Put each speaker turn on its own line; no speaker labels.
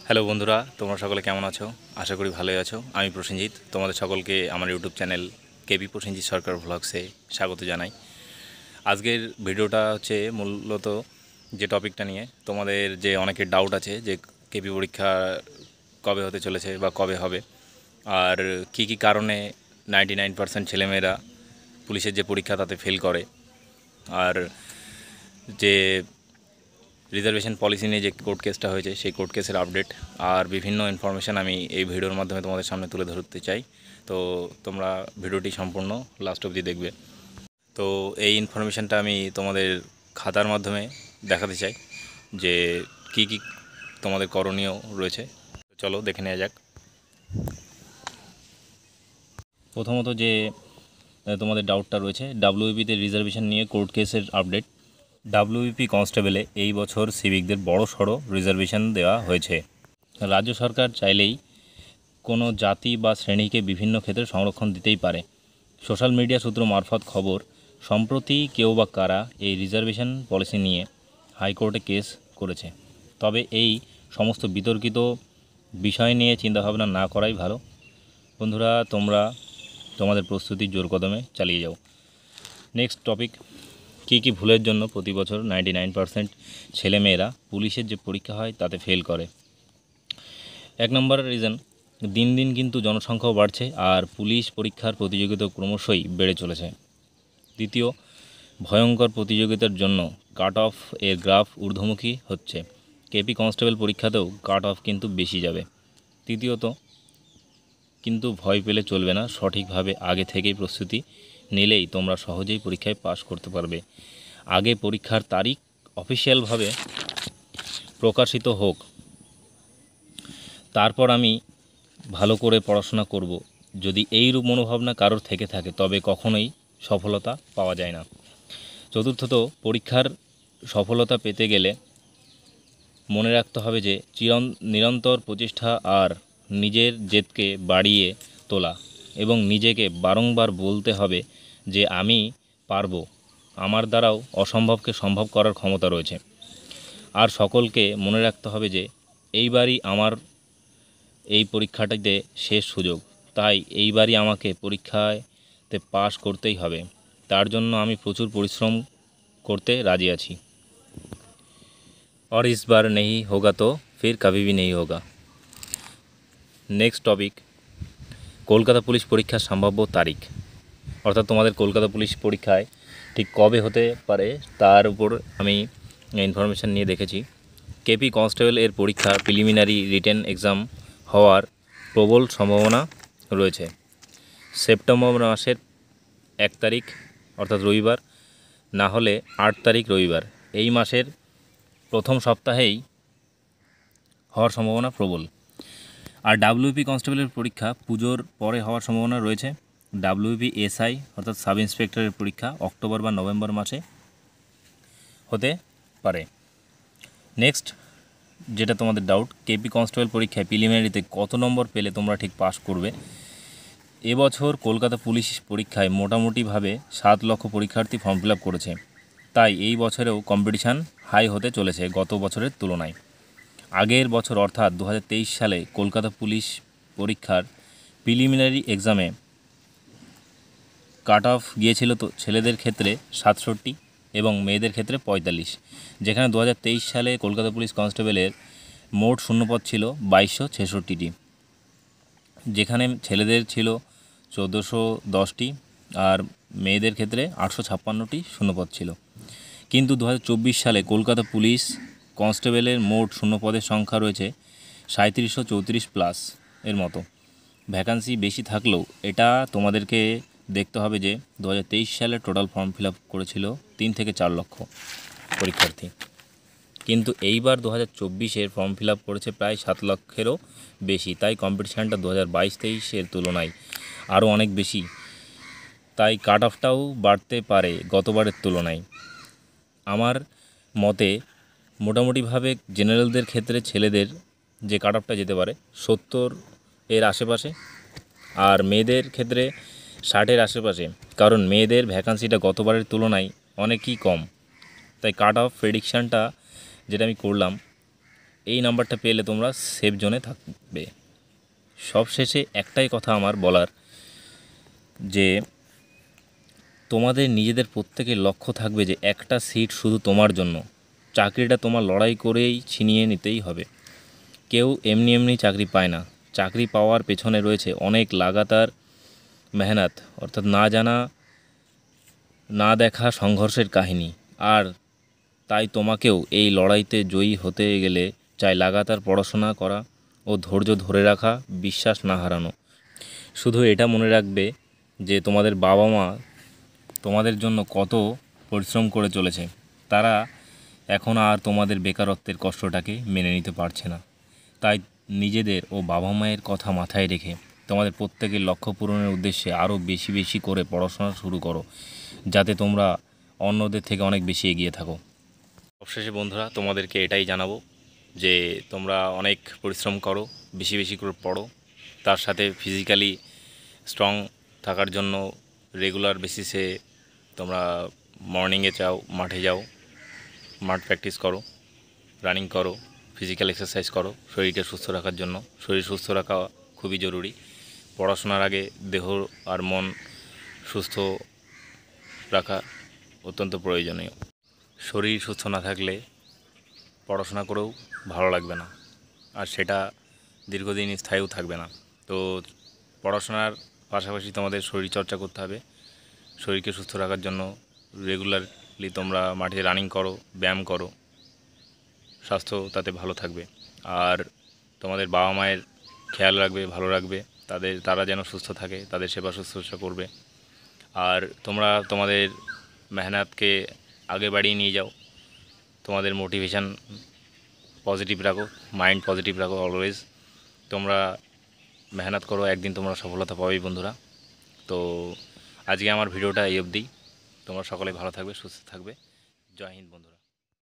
Hello বন্ধুরা, তোমরা সকলে কেমন আছো? আশা করি ভালোই আছো। আমি প্রসেনজিৎ, তোমাদের সকলকে আমার ইউটিউব চ্যানেল কেবি প্রসেনজিৎ সরকার ভ্লগসে স্বাগত জানাই। আজকের ভিডিওটা হচ্ছে মূলত যে টপিকটা নিয়ে তোমাদের যে অনেকের ডাউট আছে যে কেবি পরীক্ষা কবে হতে চলেছে বা কবে হবে, আর কি কি কারণে 99% ছেলেমেয়েরা পুলিশের যে পরীক্ষা তাতে ফেল করে, আর যে রিজার্ভেশন পলিসি নিয়ে যে কোর্ট কেসটা হয়েছে সেই কোর্ট কেসের আপডেট আর বিভিন্ন ইনফরমেশান আমি এই ভিডিওর মাধ্যমে তোমাদের সামনে তুলে ধরতে চাই। তো তোমরা ভিডিওটি সম্পূর্ণ লাস্ট অবধি দেখবে। তো এই ইনফরমেশানটা আমি তোমাদের খাতার মাধ্যমে দেখাতে চাই যে কি কি তোমাদের করণীয় রয়েছে। চলো দেখে নেওয়া যাক। প্রথমত যে তোমাদের ডাউটটা রয়েছে ডাব্লিউবিতে রিজার্ভেশন নিয়ে কোর্ট কেসের আপডেট। ডাব্লিউবিপি কনস্টেবলে এই বছর সিভিকদের বড়সড় রিজার্ভেশন দেওয়া হয়েছে। রাজ্য সরকার চাইলেই কোনো জাতি বা শ্রেণীকে বিভিন্ন ক্ষেত্রে সংরক্ষণ দিতেই পারে। সোশ্যাল মিডিয়া সূত্র মারফত খবর, সম্প্রতি কেউ বা কারা এই রিজার্ভেশন পলিসি নিয়ে হাইকোর্টে কেস করেছে। তবে এই সমস্ত বিতর্কিত বিষয় নিয়ে চিন্তাভাবনা না করাই ভালো। বন্ধুরা, তোমরা তোমাদের প্রস্তুতি জোর কদমে চালিয়ে যাও। নেক্সট টপিক, কী ভুলের জন্য প্রতি বছর 99% ছেলেমেয়েরা পুলিশের যে পরীক্ষা হয় তাতে ফেল করে। 1 নম্বর রিজন, দিন দিন কিন্তু জনসংখ্যাও বাড়ছে আর পুলিশ পরীক্ষার প্রতিযোগিতা ক্রমশই বেড়ে চলেছে। দ্বিতীয়, ভয়ঙ্কর প্রতিযোগিতার জন্য কাট অফ এর গ্রাফ ঊর্ধ্বমুখী হচ্ছে। কেপি কনস্টেবল পরীক্ষাতেও কাট অফ কিন্তু বেশি যাবে। তৃতীয়ত, কিন্তু ভয় পেলে চলবে না, সঠিকভাবে আগে থেকেই প্রস্তুতি নিলেই তোমরা সহজেই পরীক্ষায় পাশ করতে পারবে। আগে পরীক্ষার তারিখ অফিসিয়ালভাবে প্রকাশিত হোক, তারপর আমি ভালো করে পড়াশোনা করব। যদি এইরূপ মনোভাবনা কারোর থেকে থাকে তবে কখনোই সফলতা পাওয়া যায় না। চতুর্থত, পরীক্ষার সফলতা পেতে গেলে মনে রাখতে হবে যে নিরন্তর প্রচেষ্টা আর নিজের জেদকে বাড়িয়ে তোলা এবং নিজেকে বারংবার বলতে হবে যে আমি পারবো, আমার দ্বারাও অসম্ভবকে সম্ভব করার ক্ষমতা রয়েছে। আর সকলকে মনে রাখতে হবে যে এইবারই আমার এই পরীক্ষাটিতে শেষ সুযোগ, তাই এইবারই আমাকে পরীক্ষাতে পাশ করতেই হবে। তার জন্য আমি প্রচুর পরিশ্রম করতে রাজি আছি। और इस बार नहीं होगा तो फिर कभी भी नहीं होगा। নেক্সট টপিক, কলকাতা পুলিশ পরীক্ষার সম্ভাব্য তারিখ, অর্থাৎ তোমাদের কলকাতা পুলিশ পরীক্ষায় ঠিক কবে হতে পারে তার উপর আমি ইনফরমেশান নিয়ে দেখেছি। কেপি কনস্টেবল এর পরীক্ষা প্রিলিমিনারি রিটেন এক্সাম হওয়ার প্রবল সম্ভাবনা রয়েছে সেপ্টেম্বর মাসের 1 তারিখ অর্থাৎ রবিবার, না হলে 8 তারিখ রবিবার। এই মাসের প্রথম সপ্তাহেই হওয়ার সম্ভাবনা প্রবল। আর ডাব্লিউপি কনস্টেবলের পরীক্ষা পুজোর পরে হওয়ার সম্ভাবনা রয়েছে। ডাব্লিউপি এসআই অর্থাৎ সাব ইন্সপেক্টরের পরীক্ষা অক্টোবর বা নভেম্বর মাসে হতে পারে। নেক্সট যেটা তোমাদের ডাউট, কেপি কনস্টেবল পরীক্ষায় প্রিলিমিনারিতে কত নম্বর পেলে তোমরা ঠিক পাস করবে। এবছর কলকাতা পুলিশ পরীক্ষায় মোটামুটিভাবে 7 লক্ষ পরীক্ষার্থী ফর্ম ফিল আপ করেছে, তাই এই বছরেও কম্পিটিশান হাই হতে চলেছে গত বছরের তুলনায়। আগের বছর অর্থাৎ 2023 সালে কলকাতা পুলিশ পরীক্ষার প্রিলিমিনারি এক্সামে কাট অফ গিয়েছিল তো ছেলেদের ক্ষেত্রে 67 এবং মেয়েদের ক্ষেত্রে 45, যেখানে 2023 সালে কলকাতা পুলিশ কনস্টেবলের মোট শূন্যপদ ছিল 2266টি, যেখানে ছেলেদের ছিল 1410টি আর মেয়েদের ক্ষেত্রে 856টি শূন্যপদ ছিল। কিন্তু 2024 সালে কলকাতা পুলিশ কনস্টেবলের মোট শূন্যপদের সংখ্যা রয়েছে 3734 প্লাস এর মতো। ভ্যাকান্সি বেশি থাকলেও এটা তোমাদেরকে দেখতে হবে যে 2023 সালে টোটাল ফর্ম ফিল আপ করেছিল 3 থেকে 4 লক্ষ পরীক্ষার্থী, কিন্তু এইবার 2024-এর ফর্ম ফিল আপ করেছে প্রায় 7 লক্ষেরও বেশি, তাই কম্পিটিশানটা 2022-23-এর তুলনায় আরও অনেক বেশি, তাই কাট অফটাও বাড়তে পারে গতবারের তুলনায়। আমার মতে মোটামুটিভাবে জেনারেলদের ক্ষেত্রে ছেলেদের যে কাট অফটা যেতে পারে 70 এর আশেপাশে, আর মেয়েদের ক্ষেত্রে 60-এর আশেপাশে, কারণ মেয়েদের ভ্যাকান্সিটা গতবারের তুলনায় অনেকই কম। তাই কাট অফ প্রেডিকশানটা যেটা আমি করলাম এই নাম্বারটা পেলে তোমরা সেফ জোনে থাকবে। সবশেষে একটাই কথা আমার বলার, যে তোমাদের নিজেদের প্রত্যেকের লক্ষ্য থাকবে যে একটা সিট শুধু তোমার জন্য। চাকরিটা তোমার লড়াই করেই ছিনিয়ে নিতেই হবে। কেউ এমনি এমনি চাকরি পায় না। চাকরি পাওয়ার পেছনে রয়েছে অনেক লাগাতার মেহনত, অর্থাৎ না জানা না দেখা সংঘর্ষের কাহিনী। আর তাই তোমাকেও এই লড়াইতে জয়ী হতে গেলে চাই লাগাতার পড়াশোনা করা ও ধৈর্য ধরে রাখা, বিশ্বাস না হারানো। শুধু এটা মনে রাখবে যে তোমাদের বাবা মা তোমাদের জন্য কত পরিশ্রম করে চলেছে। তারা এখন আর তোমাদের বেকারত্বের কষ্টটাকে মেনে নিতে পারছে না। তাই নিজেদের ও বাবা মায়ের কথা মাথায় রেখে তোমাদের প্রত্যেকের লক্ষ্য পূরণের উদ্দেশ্যে আরও বেশি বেশি করে পড়াশোনা শুরু করো, যাতে তোমরা অন্যদের থেকে অনেক বেশি এগিয়ে থাকো। সবশেষে বন্ধুরা, তোমাদেরকে এটাই জানাবো যে তোমরা অনেক পরিশ্রম করো, বেশি বেশি করে পড়ো। তার সাথে ফিজিক্যালি স্ট্রং থাকার জন্য রেগুলার বেসিসে তোমরা মর্নিংয়ে মাঠে যাও, মাঠ প্র্যাকটিস করো, রানিং করো, ফিজিক্যাল এক্সারসাইজ করো শরীরকে সুস্থ রাখার জন্য। শরীর সুস্থ রাখা খুবই জরুরি। পড়াশোনার আগে দেহ আর মন সুস্থ রাখা অত্যন্ত প্রয়োজনীয়। শরীর সুস্থ না থাকলে পড়াশোনা করেও ভালো লাগবে না, আর সেটা দীর্ঘদিন স্থায়ীও থাকবে না। তো পড়াশোনার পাশাপাশি তোমাদের শরীরচর্চা করতে হবে। শরীরকে সুস্থ রাখার জন্য রেগুলারলি তোমরা মাঠে রানিং করো, ব্যায়াম করো, স্বাস্থ্য তাতে ভালো থাকবে। আর তোমাদের বাবা মায়ের খেয়াল রাখবে, ভালো রাখবে, তারা যেন সুস্থ থাকে, তাদের সেবা শুশ্রূষা করবে। আর তোমরা তোমাদের মেহনতকে আগে বাড়িয়ে নিয়ে যাও। তোমাদের মোটিভেশান পজিটিভ রাখো, মাইন্ড পজিটিভ রাখো অলওয়েজ। তোমরা মেহনত করো, একদিন তোমরা সফলতা পাবেই বন্ধুরা। তো আজকে আমার ভিডিওটা এই অবধি। তোমরা সকলে ভালো থাকবে, সুস্থ থাকবে। জয় হিন্দ বন্ধুরা।